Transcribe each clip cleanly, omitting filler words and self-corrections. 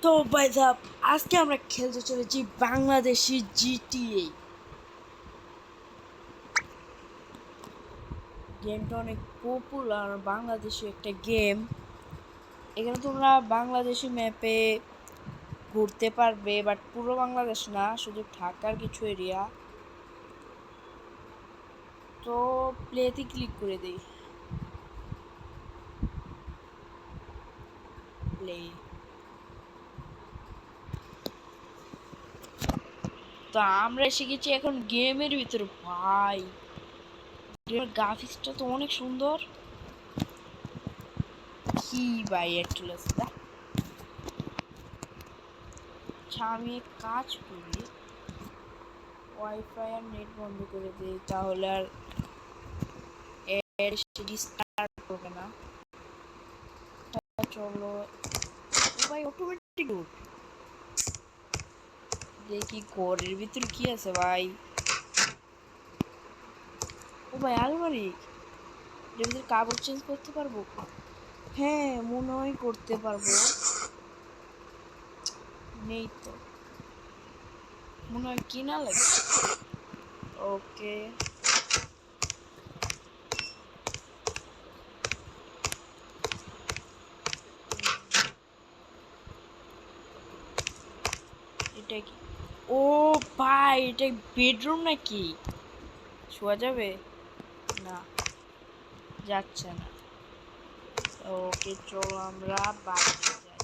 তো ভাই সাহেব, আজকে আমরা খেলতে চলেছি বাংলাদেশি জিটিএ। গেমটা অনেক পপুলার, বাংলাদেশি একটা গেম। এখানে তোমরা বাংলাদেশি ম্যাপে ঘুরতে পারবে, বাট পুরো বাংলাদেশ না, শুধু ঢাকার কিছু এরিয়া। তো প্লেতে ক্লিক করে দিই। প্লে। তো আমরা এসে গেছি এখন গেমের ভিতরে। ভাই, গেমের গ্রাফিক্সটা তো অনেক সুন্দর। কি ভাই একচুয়ালি, আচ্ছা আমি এক কাজ করি, ওয়াইফাই আর নেট বন্ধ করে দিই, তাহলে আর রিস্টার্ট হবে না। চলো ভাই, অটোমেটিক দেখি ঘরের ভিতরে কি আছে ভাই। ও ভাই, আলমারি, এর ভিতরে কাপড় চেঞ্জ করতে পারবো? হ্যাঁ মনে হয় করতে পারবো। নেই তো, মনে হয় কিনা লাগে। ওকে, এটা কি? ও ভাই, এটা বেডরুম নাকি? শোয়া যাবে না, যাচ্ছে না। ওকে চলো আমরা বাইরে যাই।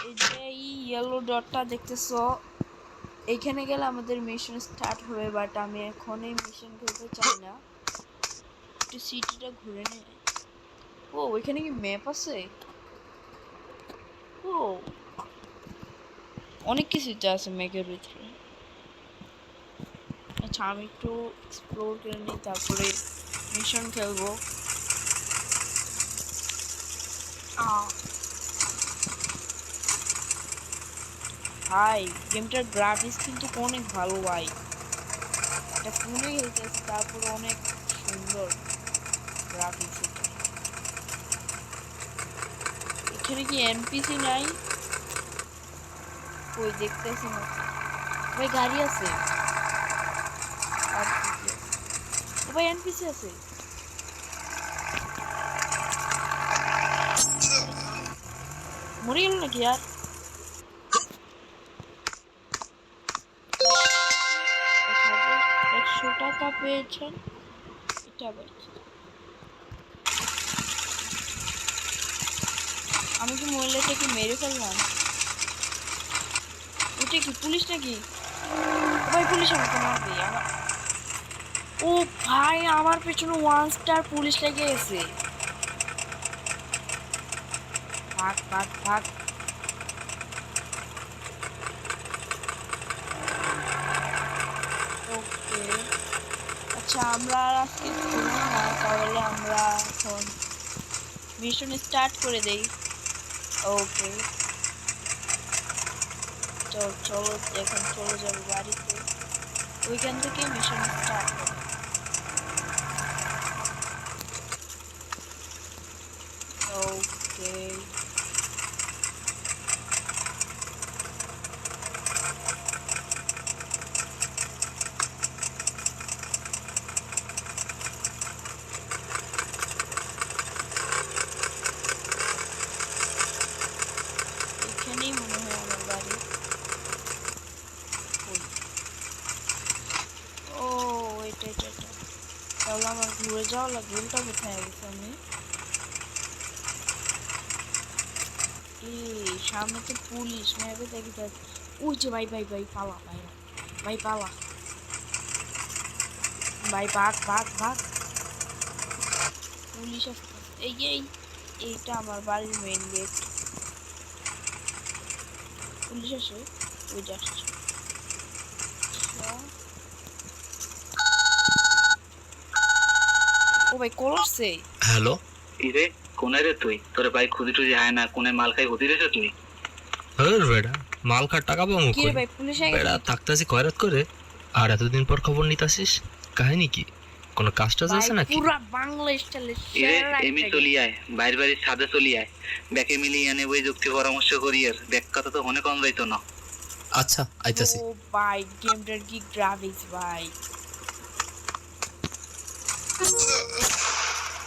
এই যে ইয়েলো ডটটা দেখতেছো, এইখানে গেলে আমাদের মিশন স্টার্ট হবে, বাট আমি এখন এই মিশন খেলতে চাই না, একটু সিটিটা ঘুরে নিই। ও ওইখানে কি ম্যাপ আছে? ও অনেক কিছুতে আছে ম্যাপের ভিতরে। আচ্ছা আমি একটু এক্সপ্লোর করে নিই, তারপরে মিশন খেলবো। ভাই গেমটার গ্রাফিক্স কিন্তু অনেক ভালো ভাই, এটা ফোনে খেলতেছে, তারপর অনেক সুন্দর গ্রাফিক্স। এখানে কি এনপিসি নাই? কই দেখতেছি না ভাই, গাড়ি আছে আর কি কি আছে? ও ভাই এনপিসি আছে। মরে গেল নাকি আর? 1,100 টাকা পেয়েছেন, এটা আবার কি? আমি কি মহিলাটাকে মেরে ফেললাম? ওইটা কি পুলিশ নাকি? ভাই পুলিশ আমাকে মারবে আমার। ও ভাই, আমার পেছনে 1 স্টার পুলিশ লেগে গেছে। ভাগ ভাগ ভাগ। ওকে, আচ্ছা আমরা আর আজকে খেলবো না, তাহলে আমরা এখন মিশন স্টার্ট করে দেই। ওকে চলো চলো, এখন চলে যাবো বাড়িতে, ওইখান থেকে মিশন স্টার্ট হবে। ওকে এখানেই মনে হয় আমার বাড়ি। ও এটা এটা এটা, তাহলে আমার ঘুরে যাওয়া লাগবে। উল্টা কোথায় গেছি আমি? এই সামনে তো পুলিশ ম্যাপে দেখি যাচ্ছে। ওই যে ভাই ভাই ভাই পালা ভাই, ভাই পালা ভাই, ভাগ ভাগ ভাগ। পুলিশ আসছে। এই যে এইটা আমার বাড়ির মেইন গেট। পুলিশ আসে, ওই যে আসছে। ও ভাই কল আসছে। হ্যালো, ইরে কোনে রে তুই? তোর ভাই খুদি টুদি হয় না, কোনে মাল খাই হতি রেছে তুই? হ্যাঁ বেড়া, মাল খার টাকা পাবো কি রে কই? ভাই, পুলিশ এসে বেড়া গেছে। থাকতাছি খয়রাত করে, আর এতদিন পর খবর নিতাছিস, কাহিনী কি? কোনো কাজ টাজ ভাই আছে নাকি? পুরা বাংলা স্টাইলে ইরে সেরা এমি একটা চলি game। আয়, বাইর বাড়ির ছাদে চলি আয়, ব্যাকে মিলিয়ে এনে বই যুক্তি পরামর্শ করি। আর ব্যাক কথা তো মনে কম যাইতো না। আচ্ছা আইতাছি। ও ভাই গেমটার কি গ্রাফিক্স ভাই,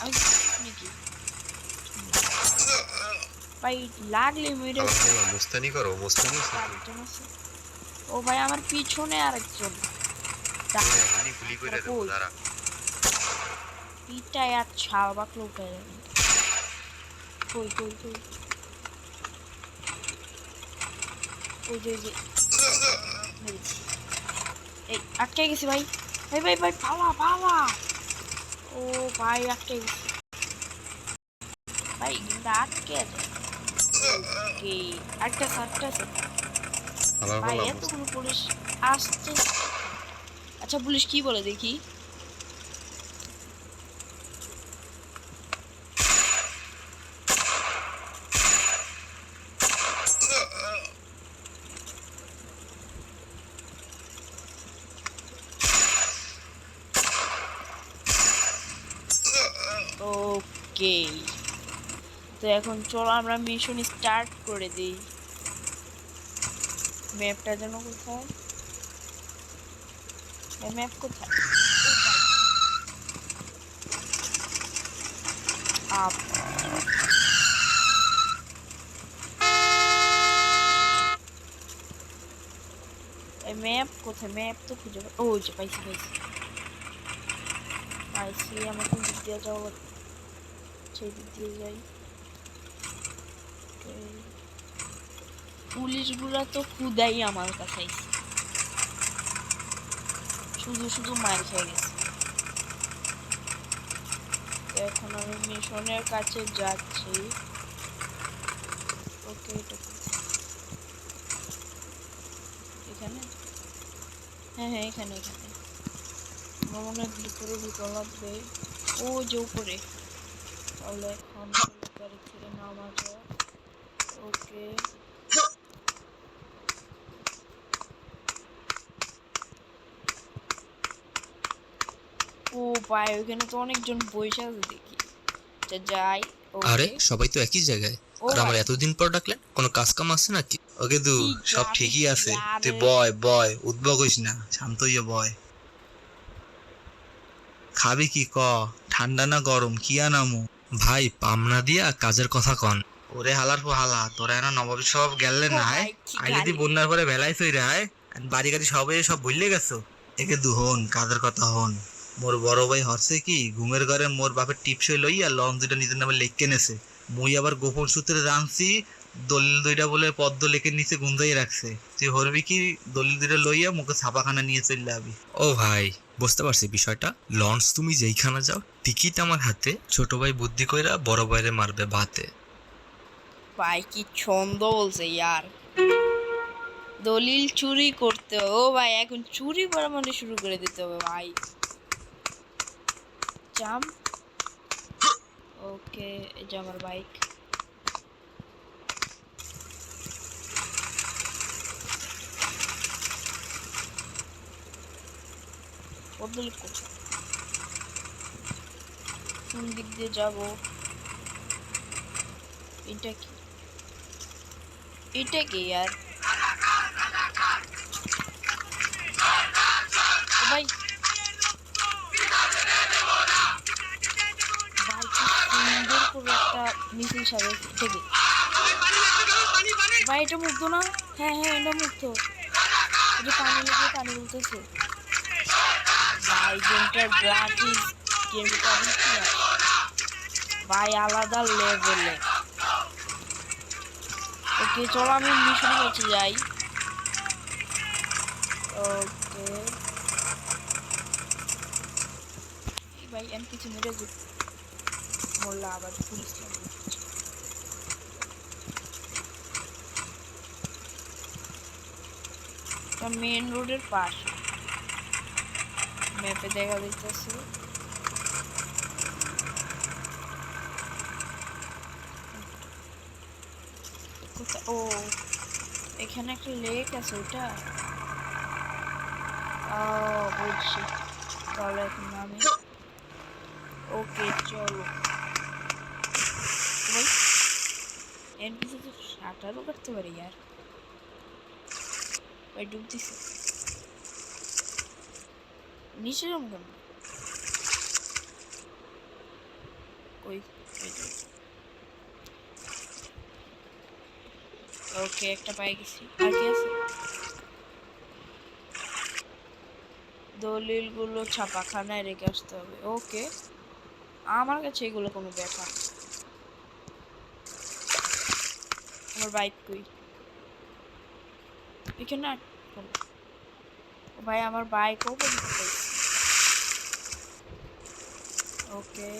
আমি নাকি ভাই লাগলে মেরে মুস্তানি করো, মুস্তানি চারজন আছে। ও ভাই আমার পিছনে আরেকজন গুলি করে দেবো দাঁড়া। পিটায় আর ছাল বাকলো উঠে কই কই কই ওই যে মেরেছি। এই আটকে গেছি ভাই, ভাই ভাই ভাই পালা পালা। ও ভাই আটকে গেছি ভাই, কিন্তু আটকে আছে। ওকে আটটা সাতটা আছে ভাই, এতগুলো পুলিশ আসছে। আচ্ছা পুলিশ কি বলে দেখি। ওকে তো এখন চলো আমরা মিশন স্টার্ট করে দিই। ম্যাপটা যেন কোথায়, ম্যাপ কোথায়? আপ ম্যাপ কোথায়, ম্যাপ তো খুঁজে ও যে পাইছি পাইছি পাইছি। আমাকে দিক দিয়ে যাও, সেই দিক দিয়ে যাই। পুলিশগুলা তো খুদাই আমার কাছে আইছে, শুধু শুধু মার খেয়ে গেছে। এখন আমি মিশনের কাছে যাচ্ছি। ওকে এটা এখানে, হ্যাঁ হ্যাঁ এখানে এখানে আমার মনে হয় ভিতরে লাগবে। ও যে উপরে, তাহলে এখন গাড়ি থেকে নামা যাক। ওকে ও ভাই ওখানে তো অনেকজন বসে আছে দেখি, যাই। আরে ওকে সবাই তো একই জায়গায়, ও আর আমার ভাই এতদিন পর ডাকলেন, কোনো কাজ কাম আছে নাকি? ওকে দু, কি সব গ্রাফিক্স ঠিকই আছে, তুই ইয়ারে। বয় বয়, উদ্ভব হইস না, শান্ত হইয়া বয়। খাবি কি ক? ঠান্ডা না গরম কি আনামু? ভাই পামনা দিয়া কাজের কথা কন। ওরে হালার পো হালা, তোরা এনা নবাবী সব গেললে ও না ভাই কি আইলে দি গাড়ি, বন্যার পরে ভেলাই থই রায়, বাড়ি গাড়ি সবে সব ভুললে গেছো। একে দু হন কাজের কথা হন। মোর বড় ভাই হচ্ছে কি ঘুমের ঘরে মোর বাপের টিপসই লইয়া লঞ্চ দুইটা নিজের নামে লেখকে নেছে। মুই আবার গোপন সূত্রে জানছি দলিল দুইটা বলে পদ্ম লেকের নিচে গুঞ্জাই রাখছে। তুই হরবি কি দলিল দুইটা লইয়া মুখে ছাপাখানা নিয়ে চলে যাবি। ও ভাই বুঝতে পারছি বিষয়টা। লঞ্চ তুমি যেইখানে যাও টিকিট আমার হাতে, ছোট ভাই বুদ্ধি কইরা বড় ভাইরে মারবে ভাতে। ভাই কি ছন্দ বলছে ইয়ার। দলিল চুরি করতে হবে। ও ভাই এখন চুরি করা মানে শুরু করে দিতে হবে ভাই। জাম ওকে, এই যে আমার বাইক। বদল কোথায়, কোন দিক দিয়ে যাব? এটা কি, এটা কি यार? ও ভাই ভাই কি সুন্দর করে একটা মিছিল সাজাইছে। এটা কি ভাই, এটা মুগ্ধ না? হ্যাঁ হ্যাঁ এটা মুগ্ধ। এটা পানি লেগে পানি বলতেছে ভাই। গেমটার গ্রাফিক্স, গেমটা ভাই আলাদা লেভেলে। ওকে চলো আমি মিশনের কাছে যাই। ওকে ভাই আমি কিছু মেরে মরলা, আবার পুলিশ মেন রোডের পাশ ম্যাপে দেখা যাইতেছে। ও এখানে একটা লেক আছে, ওটা বুঝছি। তাহলে এখন আমি ওকে চলো ভাই, এনপিসি তো শাটারও করতে পারি यार ভাই ডুব দিছে নিচে রং কেন কই ওকে একটা পাই গেছি আর কি আছে দলিলগুলো ছাপাখানায় রেখে আসতে হবে ওকে আমার কাছে এগুলো কোনো ব্যাপার না। আমার বাইক কই এখানে আটকানো। ও ভাই আমার বাইকও পর্যন্ত ওকে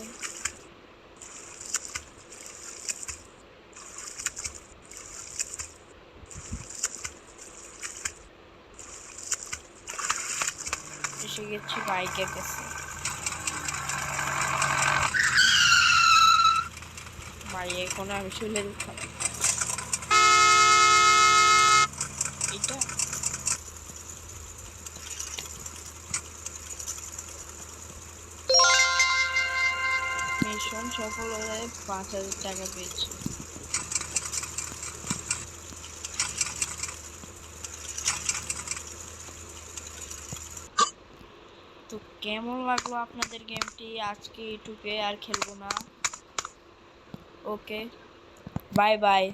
এসে গেছি বাইকের কাছে ভাই এখন আমি চলে যেতাম এটা মিশন সফল হয়ে 5,000 টাকা পেয়েছি তো কেমন লাগলো আপনাদের গেমটি আজকে এইটুকুই আর খেলবো না ওকে বাই বাই